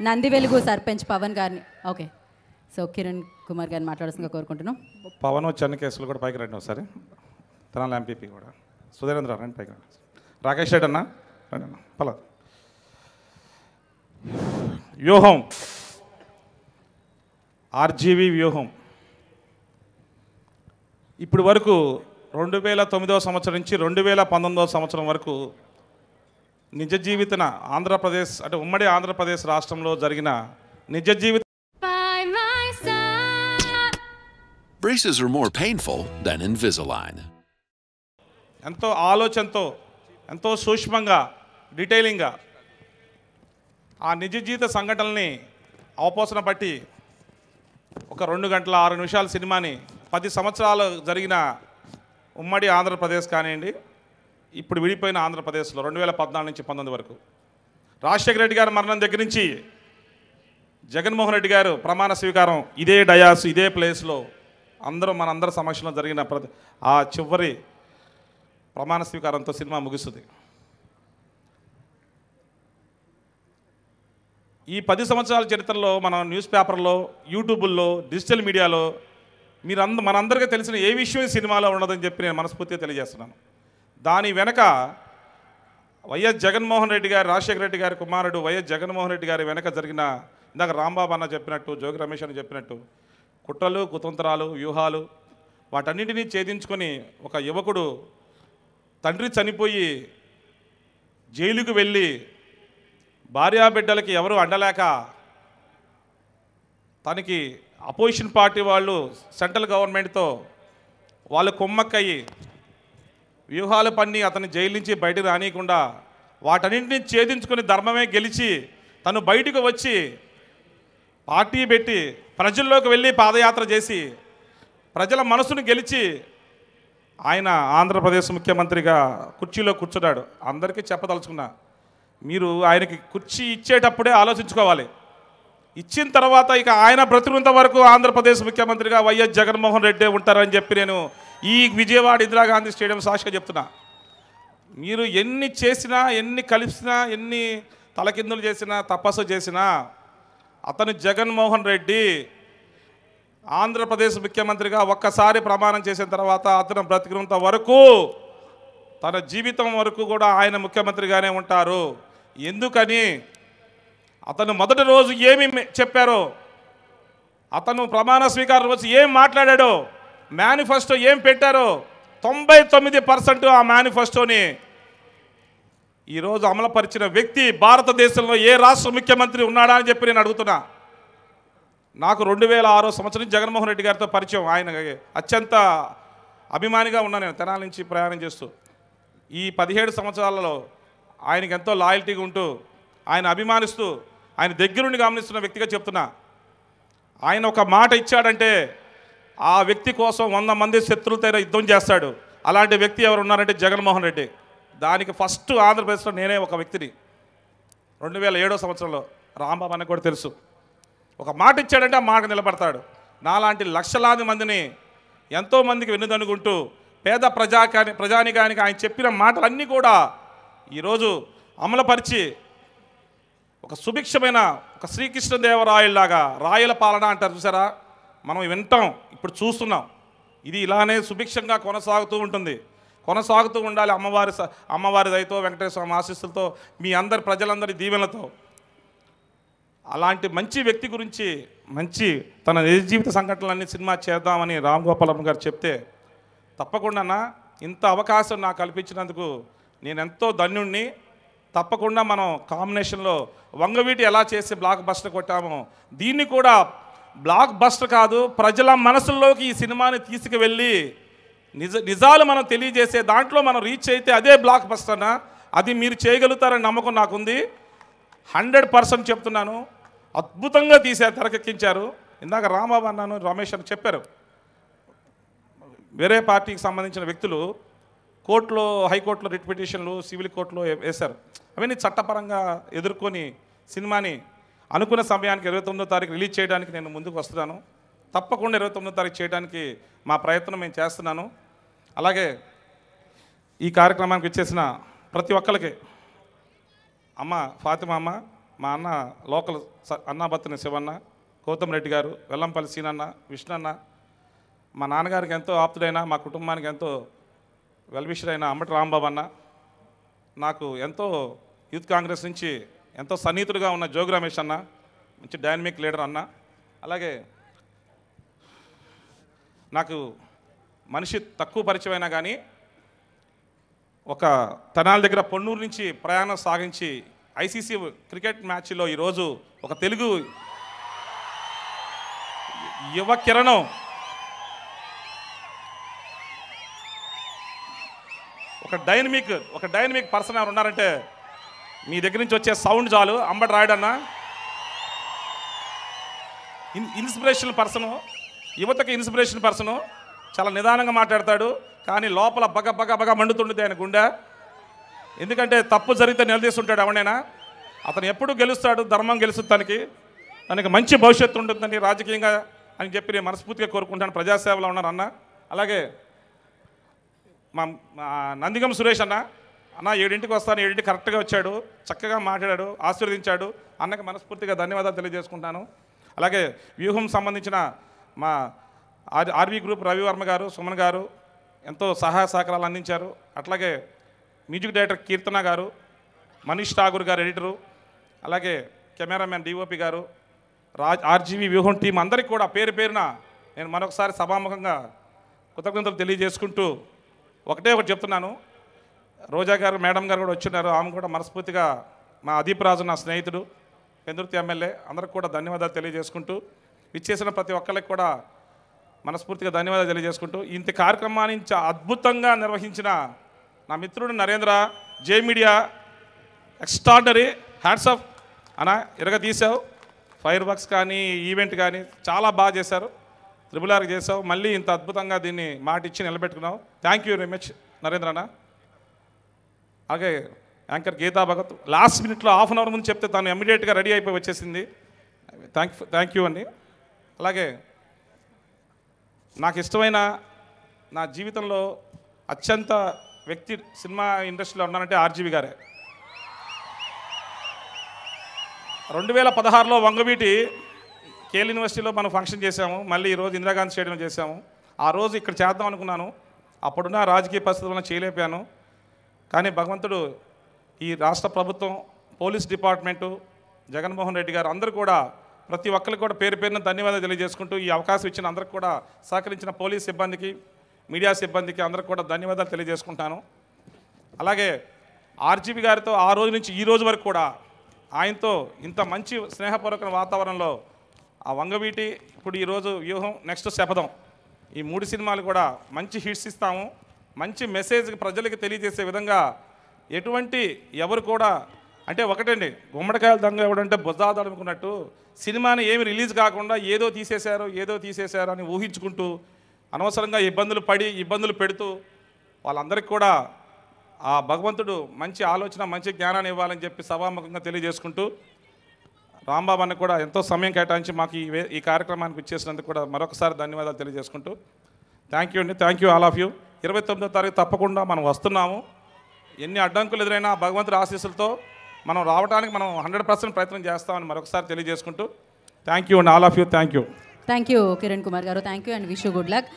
నంది వెలుగు సర్పంచ్ పవన్ గారిని. Okay, so Kiran Kumar గారిని మాట్లాడాల్సిందిగా కోరుకుంటున్నాం. పవన్ చెన్న కేసులు కూడా పైకి రండి ఒకసారి. తెనాలి ఎంపీపీ కూడా సుధీరేంద్ర రండి పైకి రండి. రాకేష్ రెడ్డి అన్న రండి అన్న. పలా వ్యూహం, ఆర్జీవీ వ్యూహం ఇప్పటి వరకు 2009 సంవత్సరం నుంచి 2019 సంవత్సరం వరకు నిజ జీవితన ఆంధ్రప్రదేశ్ అంటే ఉమ్మడి ఆంధ్రప్రదేశ్ రాష్ట్రంలో జరిగిన నిజ జీవిత Braces are more painful than Invisalign. ఎంతో ఆలోచనతో ఎంతో సూక్ష్మంగా డీటెయిలింగ్గా ఆ నిజ జీవిత సంఘటనల్ని అవపోసన పట్టి ఒక 2 గంటల 6 నిమిషాల సినిమాని 10 సంవత్సరాలు జరిగిన ఉమ్మడి ఆంధ్రప్రదేశ్ కానివ్వండి, ఇప్పుడు విడిపోయిన ఆంధ్రప్రదేశ్లో 2014 నుంచి 19 వరకు రాజశేఖర రెడ్డి గారి మరణం దగ్గర నుంచి జగన్మోహన్ రెడ్డి గారు ప్రమాణ స్వీకారం ఇదే డయాస్ ఇదే ప్లేస్లో మనందరి సమక్షంలో జరిగిన ఆ చివరి ప్రమాణ స్వీకారంతో సినిమా ముగుస్తుంది. ఈ 10 సంవత్సరాల చరిత్రలో మనం న్యూస్ పేపర్లో, యూట్యూబుల్లో, డిజిటల్ మీడియాలో మనందరికీ తెలిసిన ఏ విషయం ఈ సినిమాలో ఉండదని చెప్పి నేను మనస్ఫూర్తిగా తెలియజేస్తున్నాను. దాని వెనక వైఎస్ జగన్మోహన్ రెడ్డి గారు, రాజశేఖర రెడ్డి గారి కుమారుడు వైఎస్ జగన్మోహన్ రెడ్డి గారి వెనక జరిగిన, ఇందాక రాంబాబు అన్న చెప్పినట్టు, జోగి రమేష్ అని చెప్పినట్టు, కుట్రలు, కుతంత్రాలు, వ్యూహాలు వాటన్నింటినీ ఛేదించుకొని ఒక యువకుడు తండ్రి చనిపోయి జైలుకు వెళ్ళి భార్యాబిడ్డలకి ఎవరు అండలేక తనకి అపోజిషన్ పార్టీ వాళ్ళు సెంట్రల్ గవర్నమెంట్తో వాళ్ళు కుమ్మక్కయ్యి వ్యూహాలు పన్ని అతని జైలు నుంచి బయటకు రానియకుండా వాటన్నింటినీ ఛేదించుకొని ధర్మమే గెలిచి తను బయటకు వచ్చి పార్టీ పెట్టి ప్రజల్లోకి వెళ్ళి పాదయాత్ర చేసి ప్రజల మనసును గెలిచి ఆయన ఆంధ్రప్రదేశ్ ముఖ్యమంత్రిగా కుర్చీలో కూర్చున్నాడు. అందరికీ చెప్పదలుచుకున్నా, మీరు ఆయనకి కుర్చీ ఇచ్చేటప్పుడే ఆలోచించుకోవాలి. ఇచ్చిన తర్వాత ఇక ఆయన బ్రతికినంత వరకు ఆంధ్రప్రదేశ్ ముఖ్యమంత్రిగా వైఎస్ జగన్మోహన్ రెడ్డి ఉంటారని చెప్పి నేను ఈ విజయవాడ ఇందిరాగాంధీ స్టేడియం సాక్షిగా చెప్తున్నా. మీరు ఎన్ని చేసినా, ఎన్ని కలిసినా, ఎన్ని తలకిందులు చేసినా, తపస్సు చేసినా అతను జగన్మోహన్ రెడ్డి ఆంధ్రప్రదేశ్ ముఖ్యమంత్రిగా ఒక్కసారి ప్రమాణం చేసిన తర్వాత అతను బ్రతికినంత వరకు తన జీవితం వరకు కూడా ఆయన ముఖ్యమంత్రిగానే ఉంటారు. ఎందుకని అతను మొదటి రోజు ఏమి చెప్పారో, అతను ప్రమాణ స్వీకారం రోజు ఏం మాట్లాడాడో, మేనిఫెస్టో ఏం పెట్టారో 99% ఆ మేనిఫెస్టోని ఈరోజు అమలుపరిచిన వ్యక్తి భారతదేశంలో ఏ రాష్ట్ర ముఖ్యమంత్రి ఉన్నాడా అని చెప్పి నేను అడుగుతున్నా. నాకు 2006 సంవత్సరం జగన్మోహన్ రెడ్డి గారితో పరిచయం. ఆయన అత్యంత అభిమానిగా ఉన్నా నేను తెనాలి నుంచి ప్రయాణం చేస్తూ. ఈ 17 సంవత్సరాలలో ఆయనకి ఎంతో లాయల్టీగా ఉంటూ, ఆయన అభిమానిస్తూ, ఆయన దగ్గరుండి గమనిస్తున్న వ్యక్తిగా చెప్తున్నా. ఆయన ఒక మాట ఇచ్చాడంటే ఆ వ్యక్తి కోసం 100 మంది శత్రులతో యుద్ధం చేస్తాడు. అలాంటి వ్యక్తి ఎవరు ఉన్నారంటే జగన్మోహన్ రెడ్డి. దానికి ఫస్ట్ ఆంధ్రప్రదేశ్లో నేనే ఒక వ్యక్తిని. 2007 సంవత్సరంలో రాంబాబు అన్న కూడా తెలుసు. ఒక మాట ఇచ్చాడంటే ఆ మాట నిలబడతాడు. నాలాంటి లక్షలాది మందిని ఎంతోమందికి వెన్నుదనుకుంటూ పేద ప్రజానికానికి ఆయన చెప్పిన మాటలన్నీ కూడా ఈరోజు అమలుపరిచి ఒక సుభిక్షమైన ఒక శ్రీకృష్ణదేవరాయల్లాగా, రాయల పాలన అంటారు చూసారా, మనం వింటాం, ఇప్పుడు చూస్తున్నాం. ఇది ఇలానే సుభిక్షంగా కొనసాగుతూ ఉంటుంది, కొనసాగుతూ ఉండాలి. అమ్మవారి దయతో, వెంకటేశ్వర స్వామి ఆశీస్సులతో, మీ అందరి ప్రజలందరి దీవెనలతో. అలాంటి మంచి వ్యక్తి గురించి మంచి తన నిజ జీవిత సంఘటనలన్నీ సినిమా చేద్దామని రామ్ గోపాలం గారు చెప్తే తప్పకుండా ఇంత అవకాశం నాకు కల్పించినందుకు నేను ఎంతో ధన్యుణ్ణి. తప్పకుండా మనం కాంబినేషన్లో వంగవీటి ఎలా చేసి బ్లాక్ బస్టర్ కొట్టామో దీన్ని కూడా బ్లాక్ బస్టర్ కాదు, ప్రజల మనసుల్లోకి ఈ సినిమాని తీసుకువెళ్ళి నిజాలు మనం తెలియజేసే దాంట్లో మనం రీచ్ అయితే అదే బ్లాక్ బస్టర్నా. అది మీరు చేయగలుగుతారని నమ్మకం నాకుంది. 100% చెప్తున్నాను. అద్భుతంగా తీశారు, తెరకెక్కించారు. ఇందాక రాంబాబు అన్నాను, రమేష్ అని చెప్పారు. వేరే పార్టీకి సంబంధించిన వ్యక్తులు కోర్టులో, హైకోర్టులో రిట్ పిటిషన్లు, సివిల్ కోర్టులో వేశారు. అవన్నీ చట్టపరంగా ఎదుర్కొని సినిమాని అనుకున్న సమయానికి 29వ తారీఖు రిలీజ్ చేయడానికి నేను ముందుకు వస్తున్నాను. తప్పకుండా 29వ తారీఖు చేయడానికి మా ప్రయత్నం మేము చేస్తున్నాను. అలాగే ఈ కార్యక్రమానికి ఇచ్చేసిన ప్రతి ఒక్కరికి అమ్మ ఫాతిమా అమ్మ, మా అన్న లోకల్ అన్నాబత్తిని శివన్న, గౌతమ్ రెడ్డి గారు, వెల్లంపల్లి సీనన్న, విష్ణన్న, మా నాన్నగారికి ఎంతో ఆప్తుడైన, మా కుటుంబానికి ఎంతో వెల్విషర్ అయిన అంబటి రాంబాబు అన్న, నాకు ఎంతో యూత్ కాంగ్రెస్ నుంచి ఎంతో సన్నిహితుడిగా ఉన్న జోగి రమేష్ అన్న, మంచి డైనమిక్ లీడర్ అన్న, అలాగే నాకు మనిషి తక్కువ పరిచయం అయినా కానీ ఒక తెనాలి దగ్గర పొన్నూరు నుంచి ప్రయాణం సాగించి ఐసీసీ క్రికెట్ మ్యాచ్లో ఈరోజు ఒక తెలుగు యువ కిరణం ఒక డైనమిక్ పర్సన్ ఎవరు ఉన్నారంటే మీ దగ్గర నుంచి వచ్చే సౌండ్ చాలు. అంబటి రాయుడన్న ఇన్స్పిరేషనల్ పర్సను, యువతకి ఇన్స్పిరేషన్ పర్సను. చాలా నిదానంగా మాట్లాడతాడు, కానీ లోపల బగ మండుతుండేది ఆయన గుండె. ఎందుకంటే తప్పు జరిగితే నిలదీస్తుంటాడు ఎవడైనా. అతను ఎప్పుడు గెలుస్తాడు, ధర్మం గెలుస్తుంది, తనకి మంచి భవిష్యత్తు ఉంటుందని రాజకీయంగా అని చెప్పి నేను మనస్ఫూర్తిగా కోరుకుంటాను. ప్రజాసేవలో ఉన్నారు అన్న. అలాగే మా నందిగం సురేష్ అన్న 7ంటికి వస్తాను, 7ంటికి కరెక్ట్గా వచ్చాడు, చక్కగా మాట్లాడాడు, ఆశీర్వదించాడు. అన్నకి మనస్ఫూర్తిగా ధన్యవాదాలు తెలియజేసుకుంటాను. అలాగే వ్యూహం సంబంధించిన మా ఆర్వీ గ్రూప్ రవివర్మ గారు, సుమన్ గారు ఎంతో సహాయ సహకారాలు అందించారు. అట్లాగే మ్యూజిక్ డైరెక్టర్ కీర్తన గారు, మనీష్ ఠాగూర్ గారు ఎడిటరు, అలాగే కెమెరామెన్ డిఓపి గారు, ఆర్జీవీ వ్యూహం టీం అందరికీ కూడా పేరు పేరున నేను మరొకసారి సభాముఖంగా కృతజ్ఞతలు తెలియజేసుకుంటూ ఒకటే చెప్తున్నాను. రోజా గారు, మేడం గారు కూడా వచ్చిన్నారు. ఆమె కూడా మనస్ఫూర్తిగా మా అదీప్ రాజు నా స్నేహితుడు, పెందుర్తి ఎమ్మెల్యే, అందరికి కూడా ధన్యవాదాలు తెలియజేసుకుంటూ ఇచ్చేసిన ప్రతి ఒక్కరికి కూడా మనస్ఫూర్తిగా ధన్యవాదాలు తెలియజేసుకుంటూ ఇంత కార్యక్రమాన్ని అద్భుతంగా నిర్వహించిన నా మిత్రుడు నరేంద్ర, జే మీడియా, ఎక్స్ట్రాడనరీ, హ్యాట్స్ ఆఫ్ అన్న. తీసావు ఫైర్ వర్క్స్ కానీ ఈవెంట్ కానీ చాలా బాగా చేశారు. త్రిబుల్ చేసావు, మళ్ళీ ఇంత అద్భుతంగా దీన్ని మాట ఇచ్చి నిలబెట్టుకున్నావు. Thank you very much Narendra అన్న. అలాగే యాంకర్ గీతా భగత్ లాస్ట్ మినిట్లో హాఫ్ అన్ అవర్ ముందు చెప్తే తను ఇమ్మీడియట్గా రెడీ అయిపోయి వచ్చేసింది. థ్యాంక్ యూ అండి. అలాగే నాకు ఇష్టమైన నా జీవితంలో అత్యంత వ్యక్తి సినిమా ఇండస్ట్రీలో ఉన్నానంటే ఆర్జీవి గారే. 2016లో వంగవీటి కేఎల్ యూనివర్సిటీలో మనం ఫంక్షన్ చేశాము. మళ్ళీ ఈరోజు ఇందిరాగాంధీ స్టేడియంలో చేశాము. ఆ రోజు ఇక్కడ చేద్దాం అనుకున్నాను. అప్పుడున్న రాజకీయ పరిస్థితులను చేయలేపాను. కానీ భగవంతుడు, ఈ రాష్ట్ర ప్రభుత్వం, పోలీస్ డిపార్ట్మెంటు, జగన్మోహన్ రెడ్డి గారు అందరూ కూడా ప్రతి ఒక్కరికి కూడా పేరు పేరున ధన్యవాదాలు తెలియజేసుకుంటూ ఈ అవకాశం ఇచ్చిన అందరికి కూడా సహకరించిన పోలీస్ సిబ్బందికి, మీడియా సిబ్బందికి అందరికి కూడా ధన్యవాదాలు తెలియజేసుకుంటాను. అలాగే ఆర్జీవి గారితో ఆ రోజు నుంచి ఈ రోజు వరకు కూడా ఆయనతో ఇంత మంచి స్నేహపూర్వక వాతావరణంలో ఆ వంగవీటి, ఇప్పుడు ఈరోజు వ్యూహం, నెక్స్ట్ శపథం, ఈ 3 సినిమాలు కూడా మంచి హిట్స్ ఇస్తాము. మంచి మెసేజ్ ప్రజలకు తెలియజేసే విధంగా ఎటువంటి ఎవరు కూడా అంటే ఒకటండి, గుమ్మడికాయలు దంగ ఎవడంటే బుజ్జాదాడు అనుకున్నట్టు సినిమాని ఏమి రిలీజ్ కాకుండా ఏదో తీసేశారు అని ఊహించుకుంటూ అనవసరంగా ఇబ్బందులు పెడుతూ వాళ్ళందరికీ కూడా ఆ భగవంతుడు మంచి ఆలోచన, మంచి జ్ఞానాన్ని ఇవ్వాలని చెప్పి సభాముఖంగా తెలియజేసుకుంటూ రాంబాబు అన్న కూడా ఎంతో సమయం కేటాయించి మాకు ఈ కార్యక్రమానికి ఇచ్చేసినందుకు కూడా మరొకసారి ధన్యవాదాలు తెలియజేసుకుంటూ థ్యాంక్ యూ అండి. Thank you all of you. 29వ తారీఖు తప్పకుండా మనం వస్తున్నాము. ఎన్ని అడ్డంకులు ఎదురైనా భగవంతుడి ఆశీస్సులతో మనం రావడానికి మనం 100% ప్రయత్నం చేస్తామని మరొకసారి తెలియజేసుకుంటూ థ్యాంక్ యూ అండి all of you. Thank you Kiran Kumar garu. Thank you and wish you good luck.